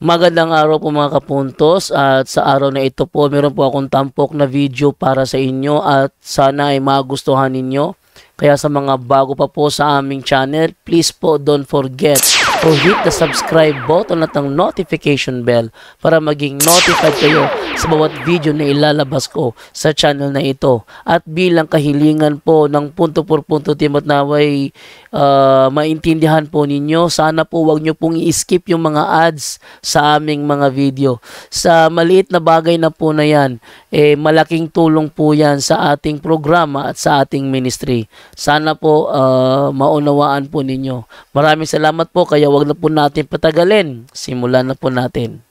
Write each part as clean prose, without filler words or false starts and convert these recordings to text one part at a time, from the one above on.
Magandang araw po mga kapuntos, at sa araw na ito po meron po akong tampok na video para sa inyo at sana ay magustuhan ninyo. Kaya sa mga bago pa po sa aming channel, please po don't forget to hit the subscribe button at ang notification bell para maging notified kayo sa bawat video na ilalabas ko sa channel na ito. At bilang kahilingan po ng punto por punto team at naway maintindihan po ninyo, sana po wag nyo pong i-skip yung mga ads sa aming mga video. Sa maliit na bagay na po na yan, malaking tulong po yan sa ating programa at sa ating ministry. Sana po maunawaan po ninyo. Maraming salamat po, kaya wag na po natin patagalin. Simulan na po natin.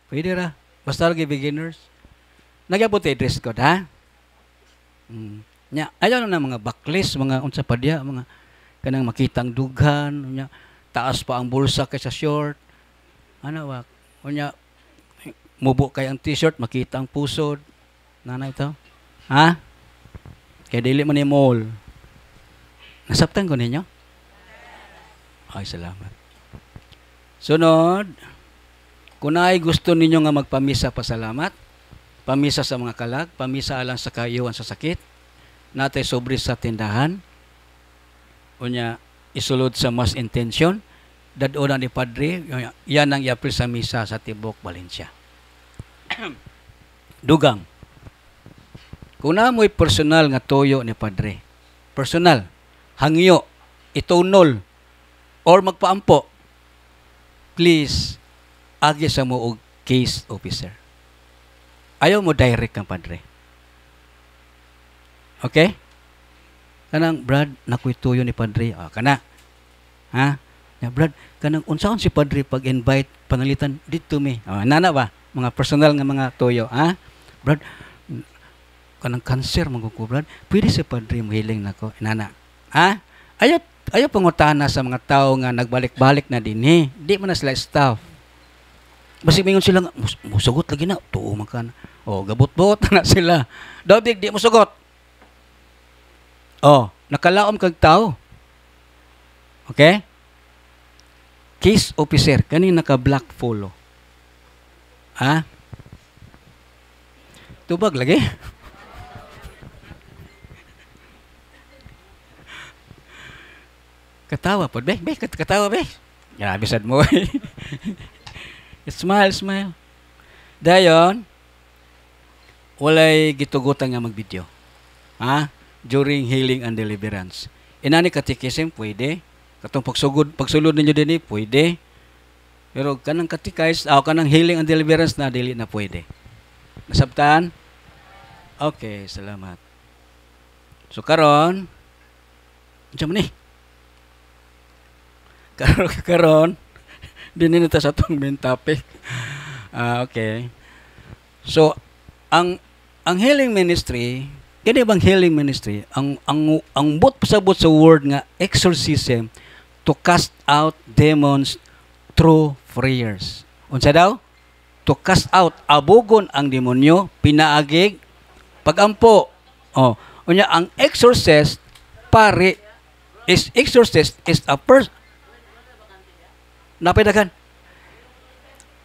Pwede ra. Basta lagi beginners. Nagyabot dress code, ha? Nya, ayaw na mga backlist, mga unsa pa diya, mga kanang makitang dughan, nya, taas pa ang bulsa kaysa short. Ano wa? Nya, mubo kay ang t-shirt, makita ang pusod. Nanay ito? Ha? Kaya dili man ni mall. Nasabtan ko ninyo? Ay, salamat. Sunod. Kung ay gusto ninyo nga magpamisa pasalamat, pamisa sa mga kalag, pamisa alang sa kayuan sa sakit, natay sobre sa tindahan, unya isulod sa mas intention, daduna ni Padre, yan ang iapil sa misa sa Tibok, Valencia. Dugang. Kung na mo'y personal nga toyo ni Padre, personal, hangyo, itunol, or magpaampo, please, agi sa mo og case officer. Ayaw mo direct kang Padre. Okay? Kanang, Brad, nakoy tuyo ni Padre. Kana. Ha? Ya, Brad, kanang unsaon si Padre pag-invite, panalitan, dito me. Nana ba? Mga personal nga mga tuyo. Ha? Brad, kanang cancer, magkuko, Brad. Pwede si Padre mahiling nako. Nana. Ha? Ayaw pangutana sa mga tao nga nagbalik-balik na din. Di mo na sila staff. Basi mingon sila nga, musugot lagi na. Tuo makan. Gabot-bot na sila. Dobig, di musugot. Nakalaom kag tao. Okay? Case officer, kaning naka-black follow. Ha? Tubag lagi. Katawa po. Be, katawa, be. Grabe sad mo. Smile. Dayon, walay gitugutan nga mag-video. Ha? During healing and deliverance. Inani katikism, pwede. Katong pagsulod ninyo din, pwede. Pero kanang katikais, kanang healing and deliverance na, dili na pwede. Nasabtan? Okay, salamat. So, karon, diyan mo ni. Karon, dininita sa itong main topic. Okay. So, ang healing ministry, kaya bang healing ministry, ang pasabot sa word nga exorcism, to cast out demons through prayers. Unsa daw? To cast out, abugon ang demonyo, pinaagig, pagampo. Unya, ang exorcist is a person. Napidagan.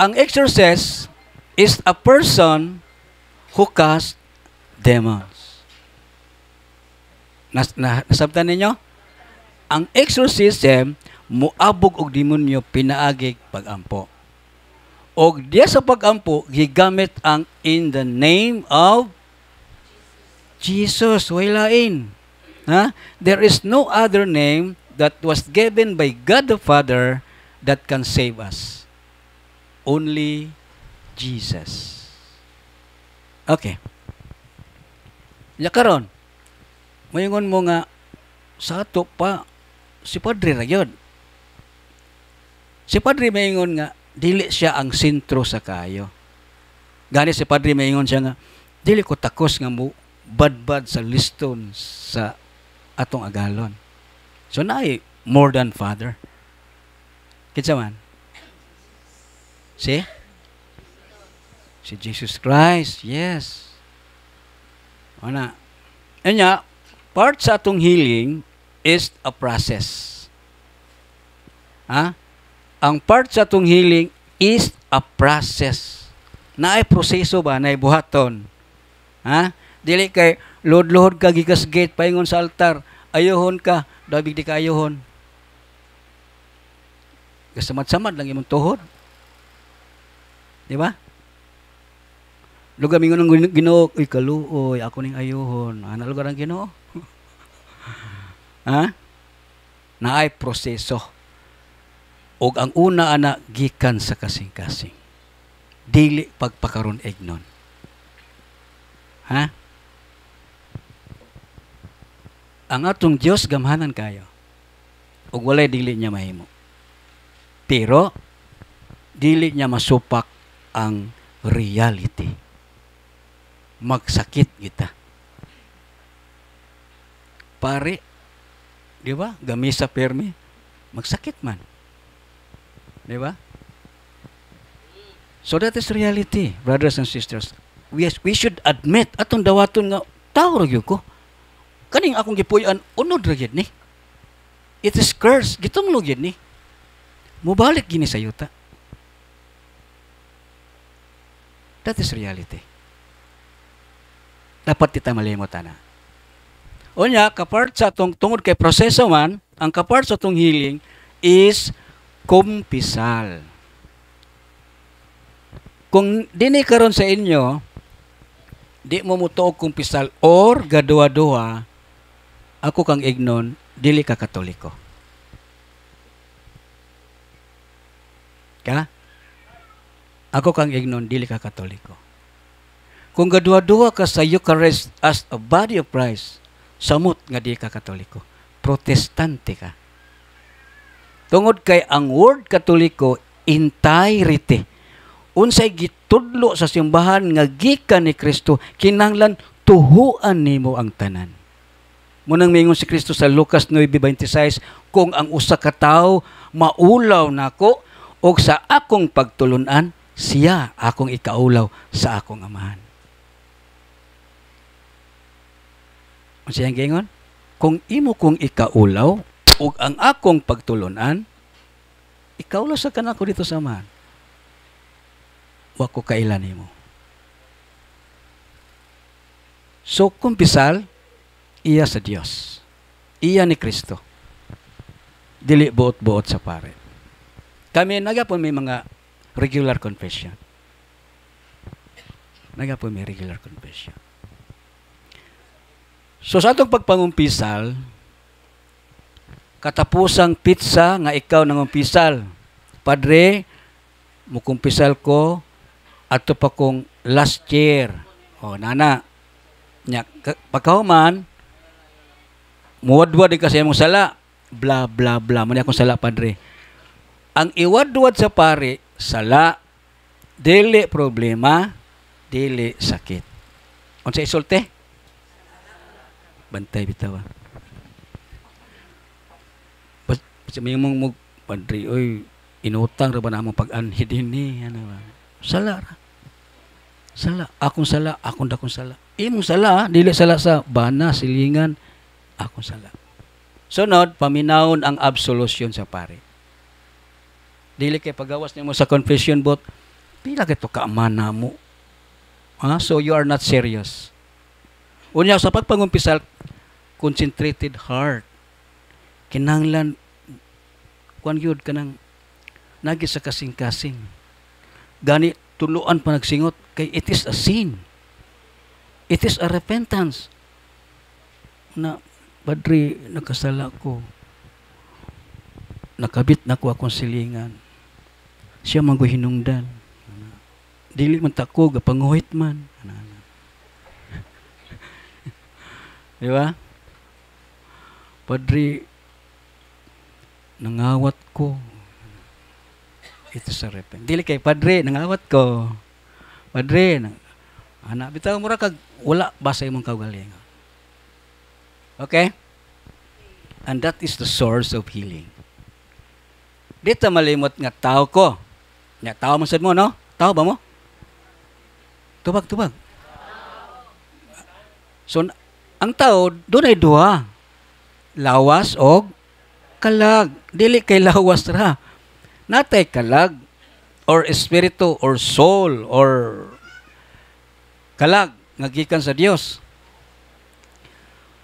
Ang exorcist is a person who casts demons. Nasabtan ninyo? Ang exorcism, muabog og demonyo, pinaagig, pagampo. Og diya sa pagampo, gigamit ang in the name of Jesus. Wailain. There is no other name that was given by God the Father that can save us. Only Jesus. Okay. Karon, mayingon mo nga, sa ato pa, si Padre ra yun. Si Padre mayingon nga, dili siya ang sentro sa kayo. Gani si Padre mayingon siya nga, dili ko takos nga mo, bad sa liston sa atong agalon. So naay more than Father. Kitsa man? Si Jesus Christ, yes. O na, Anya, part sa atong healing is a process. Ha? Ang part sa atong healing is a process. Naay proseso ba? Naay buhaton. Ha? Dili kay lod-lod ka gikas gate paingon sa altar. Ayohon ka, dabig di ka ayohon. Kasamad-samad lang imong tuhod. Di ba? Lugar mingon ng Ginoo, uy kaluoy, ako ning ayohon. Ana lugar ang Ginoo? Ha? Naay proseso. Og ang una ana gikan sa kasing-kasing. Dili pagpakaron ignon. Ha? Ang atong Dios gamhanan kayo. Og walay dili niya mahimo. Pero dili niya masupak ang reality. Magsakit kita. Pare, di ba? Gamisa permi, magsakit man. Di ba? So that is reality, brothers and sisters. We should admit atong dawaton nga tao ra gyud ko. Kaning akong gipuy-an unod ra gyud ni. It is curse, gitunglo gyud ni. Mubalik gini sa yuta. That is reality. Dapat kita malimot ana. Unya, kapart sa atong tungod kay proseso man, ang kapart sa atong healing is kumpisal. Kung dini karon sa inyo, di mo mutuog kumpisal or gadua-dua, ako kang ignon, dili ka Katoliko. Ka? Ako kang ignon, dili ka Katoliko. Kung gadua-dua ka sa Eucharist as a body of Christ, samot nga di ka Katoliko. Protestante ka. Tungod kay ang word Katoliko, entirety. Unsay gitudlo sa simbahan nga gikan ni Kristo, kinahanglan tuhuan nimo ang tanan. Munang mingon si Kristo sa Lucas 9:26, kung ang usa ka tawo maulaw nako og sa akong pagtulunan, siya akong ikaulaw sa akong amahan. Ano siyang gingon? Kung imo kong ikaulaw ug ang akong pagtulunan, ikaulaw sa kanako dito sa amahan. Wa ko kailan nimo. So, kumpisal, iya sa Dios. Iya ni Kristo. Dili buot-buot sa pare. Kami nagapon may mga regular confession. Nagapon may regular confession. So sa atong pagpangumpisal, katapusang pizza nga ikaw nangumpisal. Padre, mukumpisal ko ato pa kong last year. O nana, nya pagkahuman, muwadwad din kasi mong sala. Bla bla bla. Mani akong sala, Padre. Ang iwadwad sa pare, sala, dili problema, dili sakit. Unsa isulti? Bantay bitaw. Basta may mong Padre, oy, inutang ra ba namang pag-anhi dinhi, ano ba? Sala ra. Sala, akong sala, akong dakong sala. Imong sala, dili sala sa bana, silingan, akong sala. Sunod, paminawon ang absolution sa pare. Dili kay pagawas nimo sa confession book, pila kay to kaamana mo. So you are not serious. Unya sa pagpangumpisal, concentrated heart. Kinahanglan kuan gyud kanang nagi sa kasing-kasing. Gani tuluan pa nagsingot kay it is a sin. It is a repentance. Na Padre, nakasala ko. Nakabit na ko akong silingan. Siya man ko hinungdan. Dili man tako, gapanguhit man. Di ba? Padre, nangawat ko. Ito sa repent. Dili kay Padre, nangawat ko. Padre, anak, bitaw mura kag wala basa imong kaugalingon. Okay? And that is the source of healing. Dito malimot nga tao ko. Nga tao man sad mo, no? Tao ba mo? Tubag. So, Ang tao, doon ay duha. Lawas o kalag. Dili kay lawas ra. Natay kalag or espiritu or soul or kalag nga gikan sa Dios.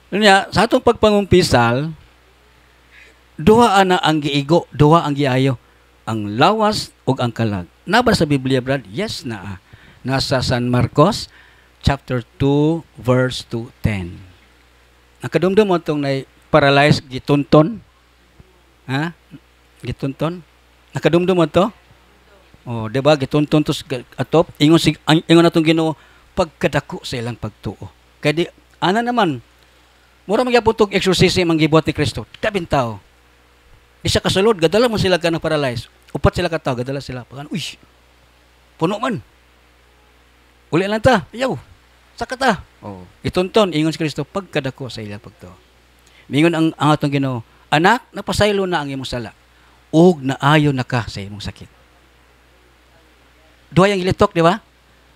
Unya, sa atong pagpangumpisal, duha ana ang giigo, duha ang giayo. Ang lawas ug ang kalag. Naba sa Biblia, Brad? Yes na. Nasa San Marcos chapter 2 verse 2:10. Nakadumdum mo itong na paralyzed gitunton. Ha? Gitunton? Nakadumdum mo to? Oh, 'di ba gitunton to atop ingon atong Ginoo pagkadako sa ilang pagtuo. Kay di ana naman mura magyapon tog exorcism ang gibuhat ni Kristo. Tabing tao. Di siya kasulod, gadala mo sila kanang paralyzed. Upat sila ka tao, gadala sila. Pagan, uy, puno man. Uli lang ta, ayaw. Saka ta. Oh. Itunton, ingon si Kristo, pagkadako sa ilang pagtuo. Mingon ang atong Ginoo, anak, napasaylo na ang imong sala. Ug naayo na ka sa imong sakit. Duha yang ilitok, di ba?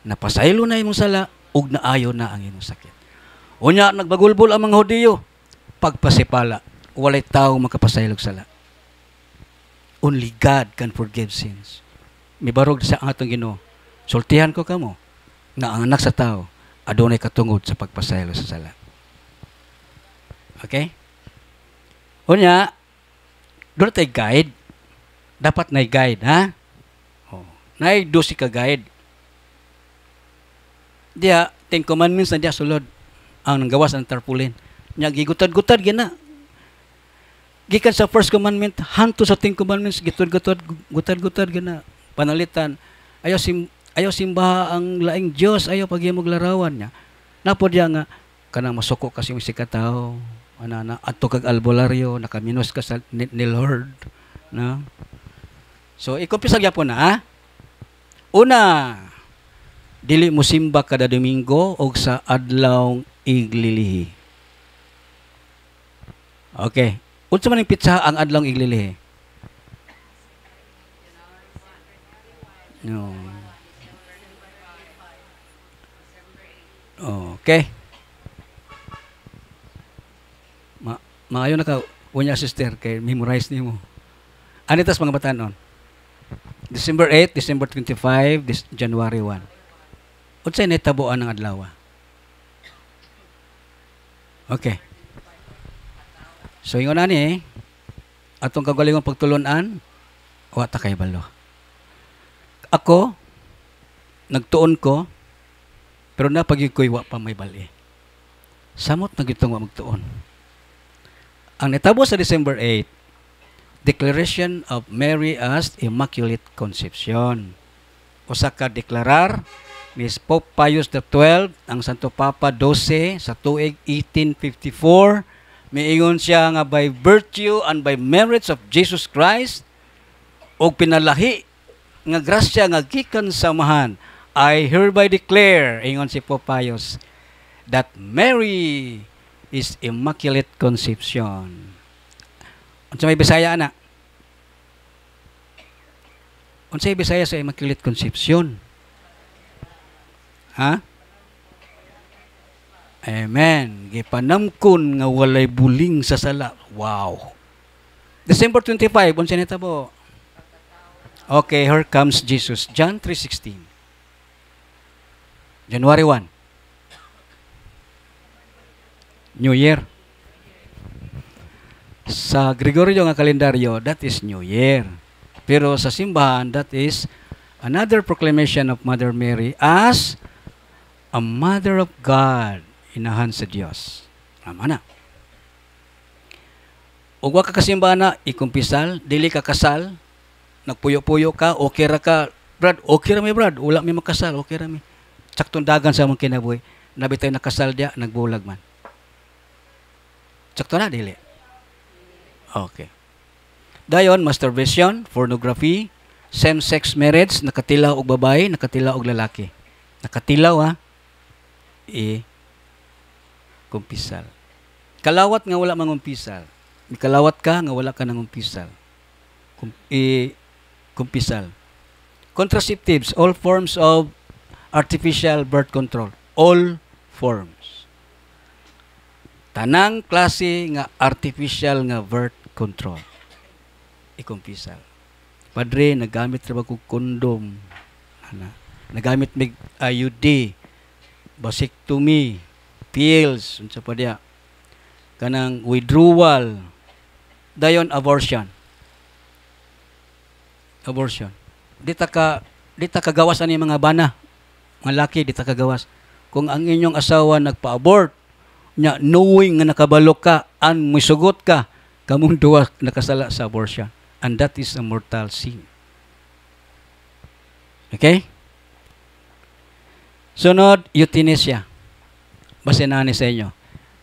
Napasaylo na imong sala, ug naayo na ang imong sakit. Unya, nagbagulbol ang mga Hudiyo. Pagpasipala, walay tao makapasaylog sala. Only God can forgive sins. Mibarog sa atong Ginoo. Sultihan ko kamo na ang anak sa tao adunay katungod sa pagpasaylo sa sala. Okay? Unya, doon tayo guide. Dapat na guide, ha? Oh. Na-dosi ka guide. Diya, 10 commandments na diya sulod. Ang nanggawas ng tarpaulin. Nya, gigutad-gutad, gina. Gikan sa first commandment, hanto sa 10 commandments, gutad-gutad, gina. Panalitan. Ayaw simbaha ang laing Diyos, ayaw paghimog larawan niya. Napo diya nga, kanang masuko kasi yung sikataw, ato kag albularyo, nakaminos ka sa ni Lord. No? So, ikumpisag yapon na, ha? Una, dili mo simba kada Domingo o sa adlaw iglilihi. Okay. Unsa man ang pitsa ang adlaw iglilihi? No. Okay. Maayo na ka, unya sister, kay memorize nimo. Anitas mga batanon? December 8, December 25, January 1. Unsay nahitaboan ng adlaw? Okay. So, ingon na ni, atong kagalingon pagtulunan, wata kay balo. Ako, nagtuon ko, pero napagig ko'y wa pa may bali. Samot na gitong wa magtuon. Ang netabo sa December 8, Declaration of Mary as Immaculate Conception. Usa ka deklarar ni Pope Pius XII, ang Santo Papa 12 sa tuig 1854. Miingon siya nga by virtue and by merits of Jesus Christ o pinalahi nga grasya nga gikan sa amahan, I hereby declare, ingon si Pope Pius, that Mary is Immaculate Conception. Unsa may Bisaya ana? Unsa may Bisaya sa Immaculate Conception? Ha? Amen. Gipanamkon nga walay buling sa sala. Wow. December 25, unsa nitabo? Okay, here comes Jesus. John 3:16. January 1. New Year. Sa Gregorio nga kalendaryo, that is New Year. Pero sa simbahan, that is another proclamation of Mother Mary as a Mother of God, inahan sa Diyos. Tama na. Ug wa ka kasimbahan na, ikumpisal, dili ka kasal, nagpuyo-puyo ka, okay ra ka, Brad, okay ra mi Brad, wala mi makasal, okay ra mi. Saktong dagan sa mong kinabuhi, nabitay nakasal dia, nagbulag man. Sakto na, dili. Okay. Dayon, masturbation, pornography, same-sex marriage, nakatilaw og babae, nakatilaw og lalaki. Nakatilaw ha, kumpisal. Kalawat nga wala mangumpisal. Kalawat ka nga wala ka nangumpisal. Kumpisal. Contraceptives, all forms of artificial birth control. All forms. Tanang klase nga artificial nga birth control. Ikumpisal. Padre, nagamit ra ba ko kondom? Ana. Nagamit mig IUD, vasectomy, pills, unsa pa diya. Kanang withdrawal, dayon abortion. Abortion. Di ta kagawas ani mga bana. Mga laki di ta kagawas. Kung ang inyong asawa nagpa-abort, nya knowing nga nakabalo ka, misugot ka, kamong duwa nakasala sa abortion. And that is a mortal sin. Okay? Sunod, euthanasia. Basin na sa inyo.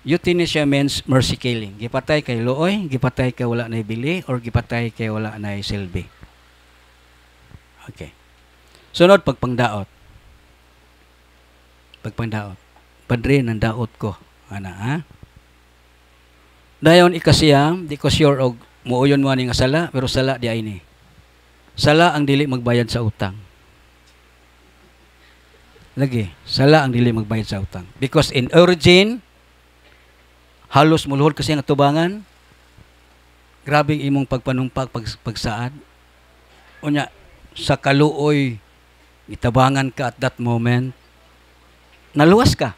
Euthanasia means mercy killing. Gipatay kay luoy, gipatay kay wala na bili, or gipatay kay wala na silbi. Okay. Sunod, pagpangdaot. Pagpangdaot. Padre, nandaot ko. Ana, ha? Dayon ikasiyam, di ko sure og muuyon mo nga sala, pero sala di ay ni. Sala ang dili magbayad sa utang. Lagi, sala ang dili magbayad sa utang. Because in origin, halos muluhod kasi ang atubangan, grabing imong pagpanumpag, pagsaad. Unya, sa kaluoy, itabangan ka at that moment, naluwas ka.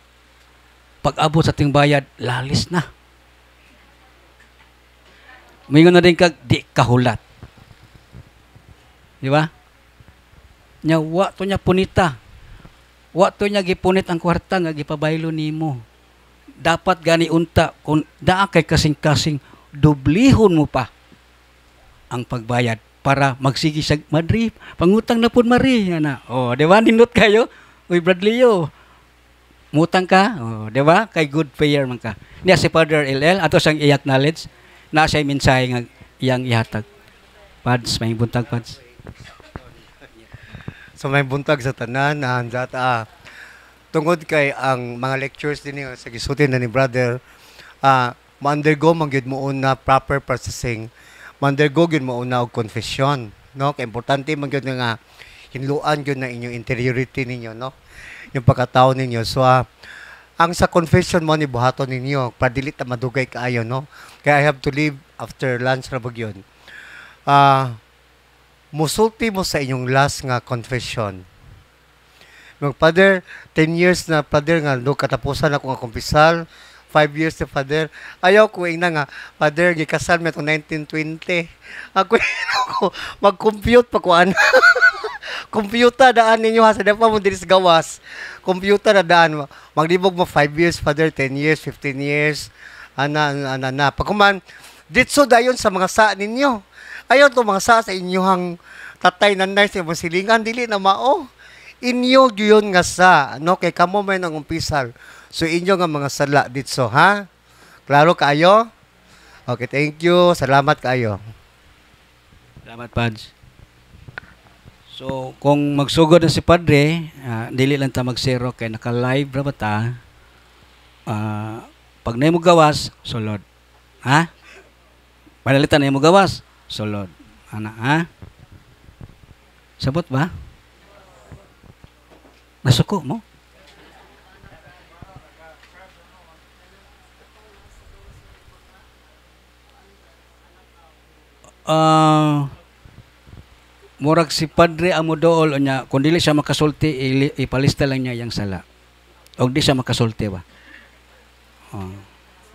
Pag-abot sa ting bayad, lalis na. Mayroon na rin kag di kahulat. Di ba? Nya wa to nya punita. Wa to nya gipunit ang kwarta nga gipabaylo nimo. Dapat gani unta kung daa kay kasing-kasing dublihon mo pa ang pagbayad para magsigi sa Madri, pangutang na pud Mari na. Oh, di ba nindot kayo? Uy Bradley yo. Mutang ka? Oh, di ba? Kay good payer man ka. Niya si Father LL ato sang i-acknowledge na siya mensahe nga iyang ihatag. Pads, may buntag Pads. So may buntag sa tanan na tungod kay ang mga lectures din sa gisutin na ni brother, ma-undergo man gyud mo una proper processing, ma-undergo gyud mo una og confession, no? Kay importante man gyud nga hinluan gyud na inyong interiority ninyo, no? Yung pagkatao ninyo. So ang sa confession mo ni buhaton ninyo, padilit na madugay kaayo, no? Kaya I have to leave after lunch ra bag yun. Musulti mo sa inyong last nga confession. Mag Father, 10 years na Father nga do katapusan ako nga kumpisal, 5 years na Father. Ayaw ko ina nga Father gikasal mi atong 1920. Ako mag-compute pa ko ana. Computer daan ninyo ha sa dapat mo dinis gawas. Computer na daan maglibog mo 5 years Father, 10 years, 15 years. Ana. Pagkuman ditso dayon sa mga sa ninyo. Ayaw to mga sa inyohang tatay nanay sa imong silingan dili na mao. Inyo gyud nga sa no kay kamo may nang umpisal. So inyo nga mga sala ditso ha. Klaro kaayo? Okay, thank you. Salamat kaayo. Salamat Pads. So kung magsugod na si Padre, dili lang ta mag-zero kay naka-live ra ba ta? Pag na mo gawas, sulod. Ha? Panalitan na mo gawas, sulod. Ana, ha? Sabot ba? Nasuko mo? Murag si Padre amo dool nya kun dili siya makasulti ipalista lang niya yang sala. Og di siya makasulti ba?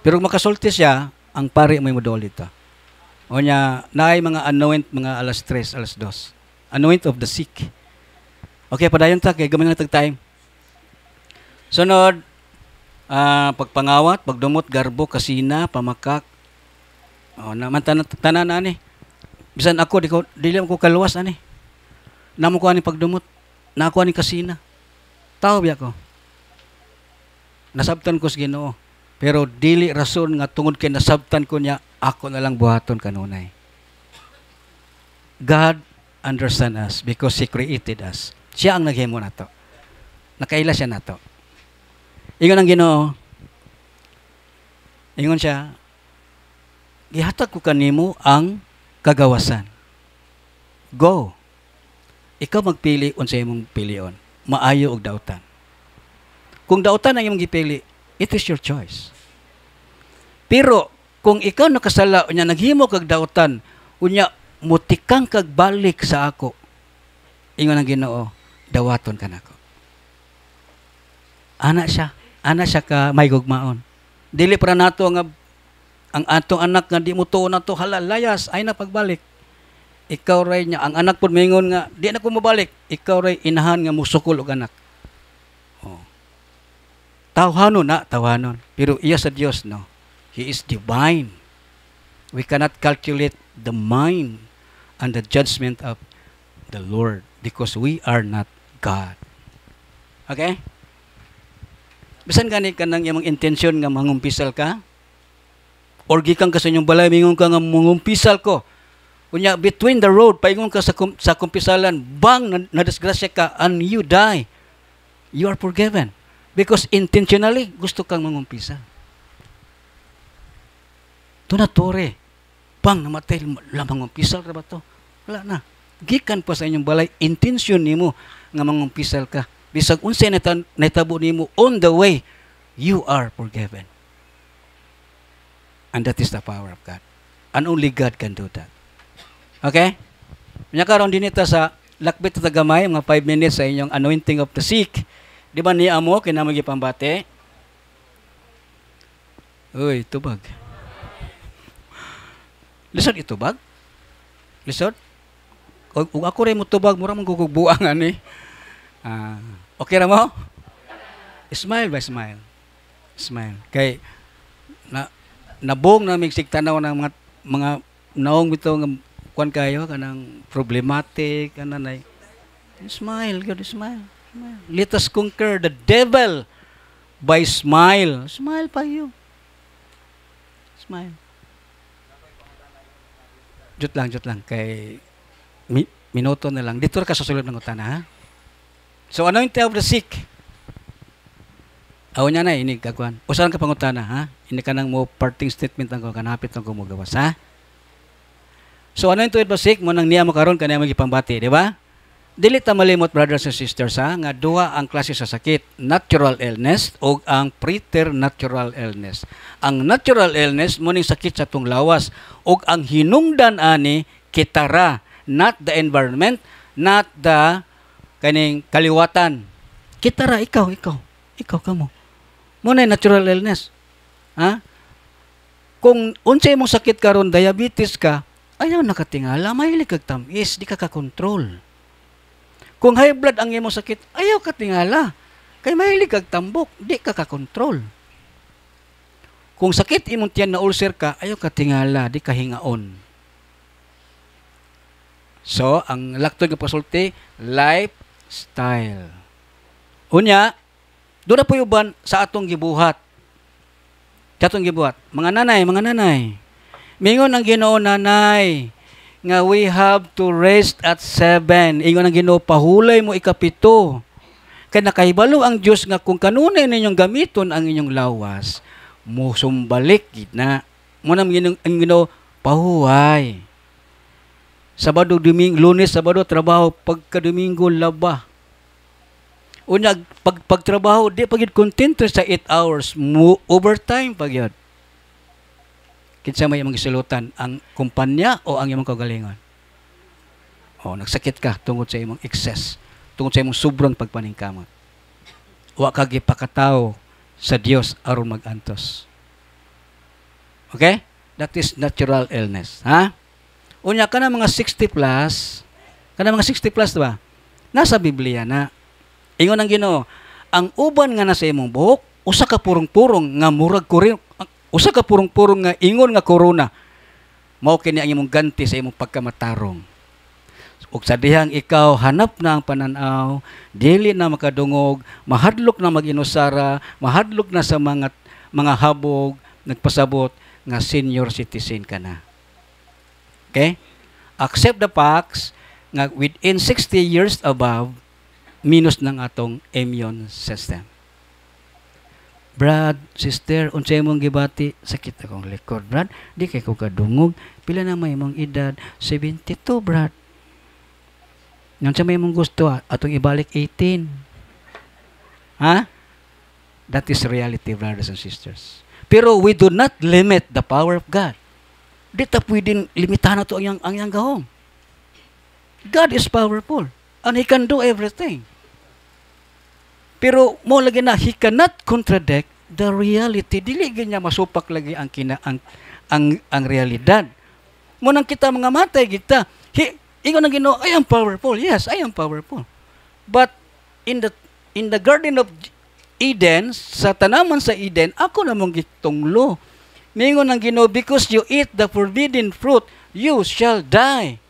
Pero makasulti siya, ang pari mo dool dito. O nya naay mga anoint mga alas 3, alas 2. Anoint of the sick. Okay, padayon ta kay gamay na tag time. Sunod, pagpangawat, pagdumot garbo, kasina, pamakak. Naman tanan ani. Bisan ako dili ko kaluwas ani. Namo ko ani pagdumot. Na ako ani kasina. Tao biya ko. Nasabtan ko sa Ginoo. Pero dili rason nga tungod kay nasabtan ko niya, ako na lang buhaton kanunay. God understand us because He created us. Siya ang naghimo nato. Nakaila siya nato. Ingon ang Ginoo. Ingon siya, gihatag ko kanimo ang kagawasan. Go. Ikaw magpili unsay imong pilion. Maayo og dautan. Kung dautan ang imong gipili, it is your choice. Pero kung ikaw nakasala unya naghimo kag dautan, unya mutikang kag balik sa ako. Ingon ang Ginoo, dawaton ka nako. Ana siya ka may gugmaon. Dili para nato nga ang atong anak nga di mo tuon nato halalayas ay na pagbalik. Ikaw ray niya ang anak pud mingon nga di na ko mabalik. Ikaw ray inahan nga musukol og anak. Oh. Tawhanon. Pero iya sa Dios no. He is divine. We cannot calculate the mind and the judgment of the Lord because we are not God. Okay? Bisan gani ka nang imong intensyon nga mangumpisal ka? Or gikan ka sa inyong balay, mingon ka nga mangumpisal ko. Unya, between the road, paingon ka sa kumpisalan, bang, nadisgrasya ka, and you die. You are forgiven. Because intentionally, gusto kang mangumpisal. Ito na, tore. Bang, namatay, mangumpisal ka ba ito? Wala na. Gikan pa sa inyong balay, intensyon nimo nga mangumpisal ka. Bisag unsay natabo nimo on the way, you are forgiven. And that is the power of God. And only God can do that. Okay? Nya karon dinita sa lakbit ta gamay mga 5 minutes sa inyong anointing of the sick. Di ba niya mo kinamagi pambate? Uy, tubag. Lisod itubag? Lisod? Ug ako rin mo tubag, mura mong gugugbuang ani. Okay ra mo? Smile ba smile? Smile. Kay nabong na mig sigtanaw ng mga naong bitaw nga kuan kayo kanang problematic kanang smile, God, smile. Let us conquer the devil by smile. Smile pa you. Smile. Jut lang kay minuto na lang. Dito ka sa sulod ng utana, ha? So, anointing of the sick. Aw niya na, ini kagwan. Usahan ka pangutana, ha? Ini ka nang mo parting statement ang kanapit ang kumugawas, ha? So, anointing of the sick, mo nang niya mo karon kanaya magipambati, di ba? Dili ta malimot, brothers and sisters, ha? Nga duha ang klase sa sakit, natural illness o ang preternatural illness. Ang natural illness, mo ning sakit sa tong lawas. O ang hinungdan ani, kitara, not the environment, not the kaning kaliwatan. Kitara, ikaw kamo. Muna natural illness. Ha? Kung unsay mong sakit karon diabetes ka, ayaw nakatingala, mahilig kag tamis, di ka kakontrol. Kung high blood ang imong sakit, ayaw ka tingala. Kay mahilig kag tambok, di ka kakontrol. Kung sakit imong tiyan na ulcer ka, ayaw ka tingala, di ka hingaon. So, ang laktod nga pasulti, lifestyle. Unya, doon na po yuban sa atong gibuhat. Mga nanay. Mingon ang Ginoo, nanay, nga we have to rest at 7. Ingon ang Ginoo, pahulay mo ikapito. Kaya nakahibalo ang Diyos nga kung kanunay ninyong gamiton ang inyong lawas, musumbalik gina. Muna ang Ginoo, pahuway. Sabado, Lunes, Sabado, trabaho. Pagka-Domingo, laba. Unya, pagtrabaho, di pagid kontento sa 8 hours. Overtime pagyod. Kinsa may imong gisulutan, ang kumpanya o ang imong kagalingon? O, nagsakit ka tungod sa imong excess. Tungod sa imong sobrang pagpaningkamot. Wa ka gipakataw sa Dios aron magantos. Okay? That is natural illness. Ha? Unya, ka na mga 60 plus, diba? Nasa Biblia na. Ingon ang Ginoo, ang uban nga nasa imong buhok, usa ka purong-purong nga murag kurin, usa ka purong-purong nga ingon nga korona. Mao kini ang imong ganti sa imong pagkamatarong. Ug sa dihang ikaw hanap na ang pananaw, dili na makadungog, mahadlok na mag-inusara, mahadlok na sa mga habog, nagpasabot nga senior citizen ka na. Okay? Accept the facts nga within 60 years above, minus ng atong immune system. Brad, sister, unsay mong gibati, sakit akong likod, Brad. Di kay ko kadungog. Pila na may mong edad? 72, Brad. Nang sa may mong gusto, atong ibalik 18. Ha? That is reality, brothers and sisters. Pero we do not limit the power of God. Di ta pwedeng limitahan na to ang iyang gahom. God is powerful and He can do everything. Pero mo lagi na, He cannot contradict the reality. Dili niya masupak lagi ang realidad. Mo nang kita mga matay kita, ingon ang Ginoo, I am powerful. Yes, I am powerful. But in the Garden of Eden, sa tanaman sa Eden, ako namang gitunglo. Mingon ang Ginoo, because you eat the forbidden fruit, you shall die.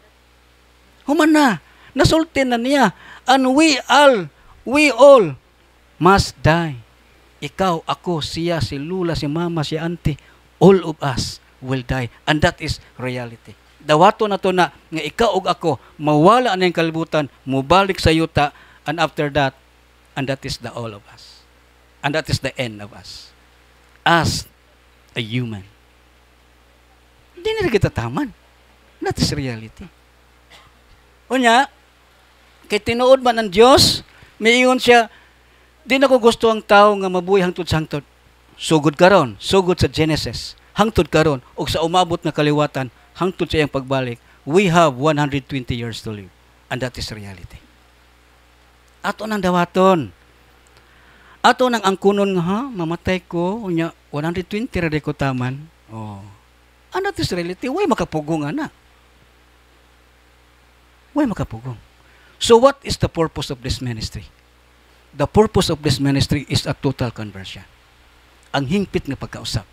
Human na, nasulti na niya, and we all must die. Ikaw, ako, siya, si Lula, si Mama, si Auntie, all of us will die. And that is reality. Dawato na to na, nga ikaw ug ako, mawala na yung kalibutan, mubalik sa yuta, and after that, and that is the all of us. And that is the end of us. As a human. Hindi na kita taman. That is reality. Unya, kay tinuod man ang Diyos, miingon siya, di na ko gusto ang tao nga mabuhay hangtod sa hangtod. Sugod karon, sugod sa Genesis, hangtod karon, o sa umabot na kaliwatan, hangtod sa iyang pagbalik, we have 120 years to live. And that is reality. Ato nang dawaton. Ato nang angkunon nga, ha, mamatay ko, unya, 120 rade ko taman. Oh. And that is reality. Way makapugong na. Way makapugong. So what is the purpose of this ministry? The purpose of this ministry is a total conversion. Ang hingpit nga pagkausap.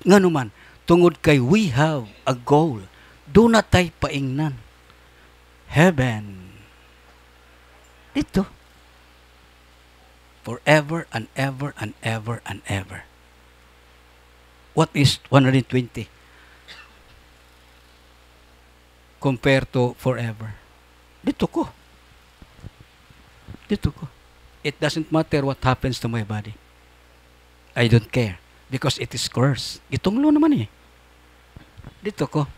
Nga naman, tungod kay we have a goal. Do na tayo paingnan. Heaven. Ito. Forever and ever and ever and ever. What is 120? Compared to forever. Dito ko. Dito ko. It doesn't matter what happens to my body. I don't care. Because it is cursed. Gitunglo naman eh. Dito ko.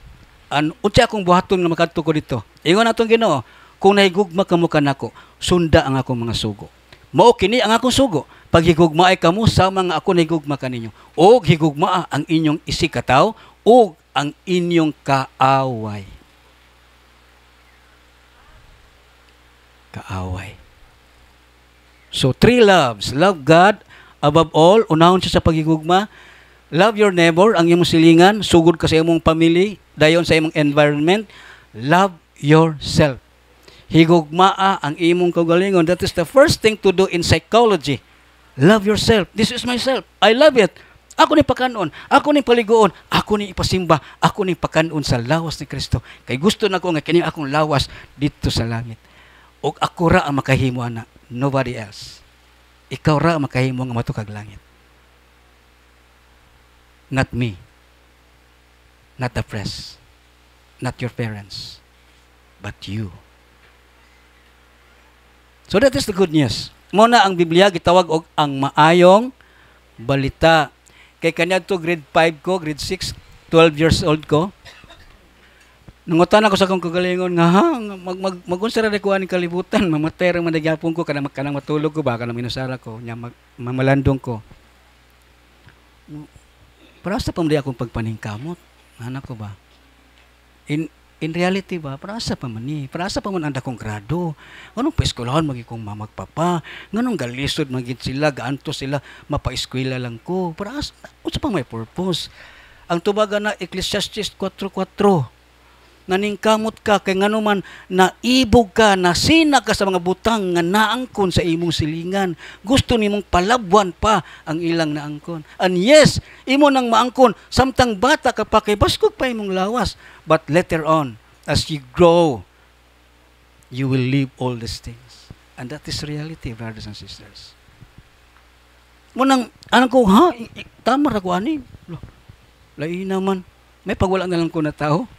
Unsa akong buhaton nga makadto ko dito. Ingon atong Ginoo, kung nahigugma kamo kanako, sunda ang akong mga sugo. Mao kini ang akong sugo. Pag higugmaay kamo sa mga ako nahigugma kaninyo. O higugmaa ang inyong isikataw o ang inyong kaaway. Kaaway. So, 3 loves. Love God above all. Unahon siya sa paghigugma. Love your neighbor, ang imong silingan. Sugod ka sa imong family. Dayon sa imong environment. Love yourself. Higugmaa ang imong kaugalingon. That is the first thing to do in psychology. Love yourself. This is myself. I love it. Ako ni pakanon. Ako ni paliguon. Ako ni ipasimba. Ako ni pakanon sa lawas ni Kristo. Kay gusto na ko nga kini akong lawas dito sa langit. O ako ra ang makahimo ana. Nobody else. Ikaw ra ang makahimo nga matukag langit. Not me. Not the press. Not your parents. But you. So that is the good news. Muna ang Biblia gitawag og ang maayong balita. Kay kanya to grade 5 ko, grade 6, 12 years old ko. Nangutan ako sa akong kagalingon nga ha, magunsara na ko aning kalibutan, mamatay ra man nagyapon ko kanang matulog ko ba kanang minusara ko, nya mamalandong ko. Para sa pamdi akong pagpaningkamot, anak ko ba? In reality ba, para sa pa man ni, para sa pa man anda kong grado. Nganong paeskwelahan magi kong mamagpapa, nganong galisod magid sila, gaanto sila, mapaeskwela lang ko. Para sa pang may purpose. Ang tubagan na Ecclesiastes 4:4. Naningkamot ka kay nganuman naibog ka, nasina ka sa mga butang nga naangkon sa imong silingan. Gusto nimong palabwan pa ang ilang naangkon. And yes, imo nang maangkon samtang bata ka pa kay baskog pa imong lawas. But later on, as you grow, you will leave all these things. And that is reality, brothers and sisters. Munang anang ko, ha? Tama ra ko ani. Lain naman. May pagwala na lang ko na tao.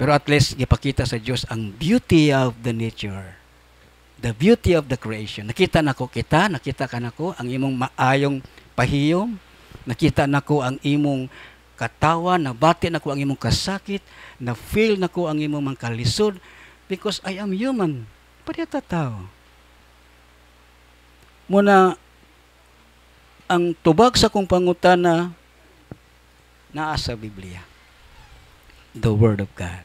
Pero at least, ipakita sa Diyos ang beauty of the nature. The beauty of the creation. Nakita na ko kita, nakita ka na ko ang imong maayong pahiyom. Nakita na ko ang imong katawan, nabati na ko ang imong kasakit, na-feel na ko ang imong mga kalisod. Because I am human. Pariyata tao. Muna, ang tubag sa kong pangutana naa sa Biblia. The Word of God.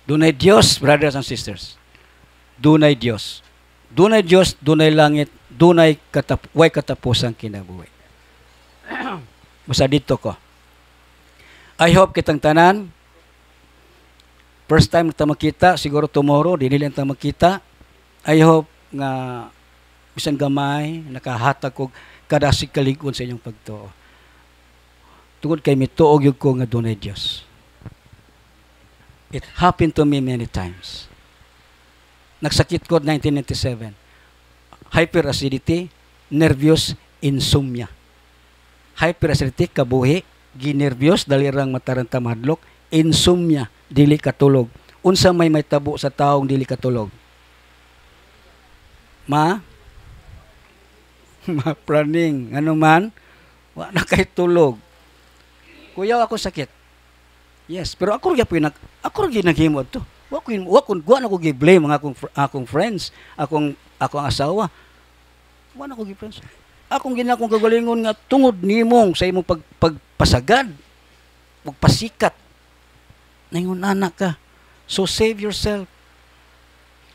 Dunay Dios, brothers and sisters. Dunay Dios. Dunay Dios, dunay langit, dunay way katapusang kinabuhi. Basta dito ko. I hope kitang tanan, first time kita makita, siguro tomorrow, di nila kita makita. I hope nga bisan gamay, nakahatag ko kada sikaligon sa inyong pagtuo. Tungod kay mituog yung ko nga dunay Diyos. It happened to me many times. Nagsakit ko 1997. Hyperacidity, nervous, insomnia. Hyperacidity, kabuhi, ginervyos, dalirang mataranta madlok, insomnia, dili katulog. Unsa may tabo sa taong dili katulog? Praning, ano man, wala kay tulog. Kuya, ako sakit. Yes, pero ako rin naghimod to. Wala ko gi-blame ang akong friends, akong asawa. Wala ko gi-friends. Akong ginakong kagalingon nga tungod nimong sa imong pagpasagad, pagpasikat. Naingon anak ka. So save yourself.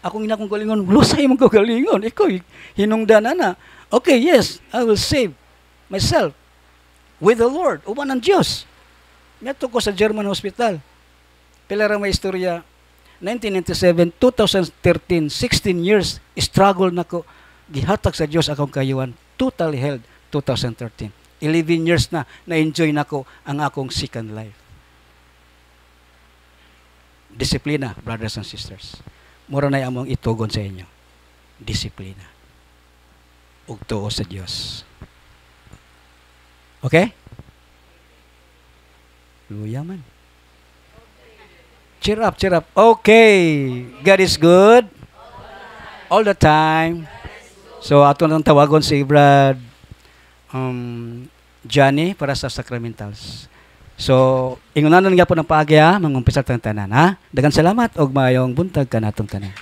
Akong ginakong kagalingon, sa imong kagalingon. Ikaw, hinungdan na. Okay, yes, I will save myself with the Lord. Uban ng Diyos. Meto ko sa German hospital. Pila ra may istorya. 1997, 2013, 16 years, struggle na ko. Gihatag sa Diyos akong kayuan. Totally held 2013. 11 years na-enjoy na ko ang akong second life. Disiplina, brothers and sisters. Mura na among itugon sa inyo. Disiplina. Ug tuo sa Diyos. Okay? Luya man. Cheer up, cheer up. Okay. God is good. All the time. So, ato nang tawagon si Brad Johnny para sa sacramentals. So, ingunanon nga po ng paagya, mangumpisa tang tanan, ha? Daghang salamat og maayong buntag kanatong tanan.